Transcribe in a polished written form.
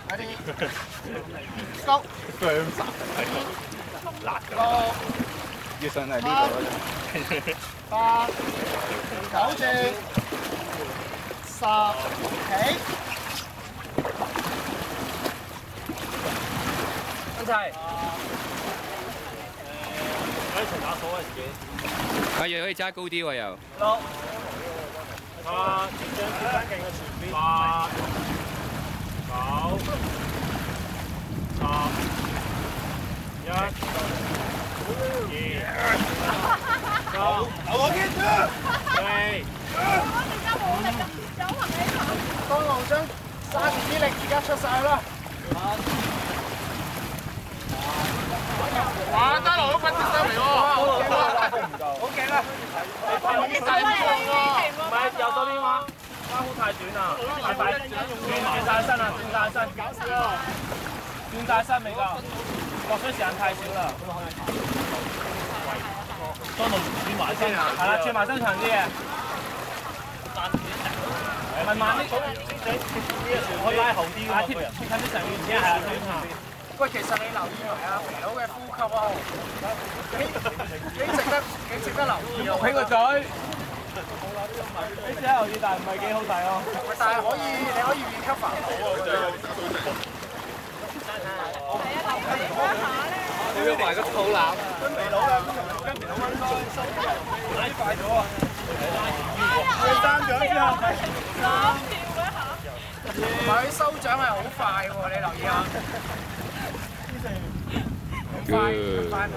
快啲，高，雙殺辣㗎，要上嚟呢度八九轉，十起，真係。可以重打數啊自己。阿瑞可以揸高啲喎又。六。接掌接翻勁嘅前邊。八。9、10、1、2、3、4、當狼將揸住啲力，而家出晒啦！哇！得來都分啲收嚟喎，好勁啊！已經大啲喎，唔係右手邊話花好太短啦，太快轉晒身啦，轉晒身，搞笑啊！轉晒身未㗎？落水時間太少啦。當到轉埋身，係啦，轉埋身長啲嘅。咪慢啲，可以拉後啲㗎嘛，個人。近啲上面而家係啊，轉下。喂，其實你留意埋阿肥佬嘅呼吸啊，幾值得留意啊！起個嘴。呢隻留意，但係唔係幾好睇咯。但係你可以 recover 到喎，你要埋個肚腩，跟肥佬啦，跟肥佬溫多，拉快咗啊！佢單獎之後，佢收獎係好快喎，你留意下，快埋。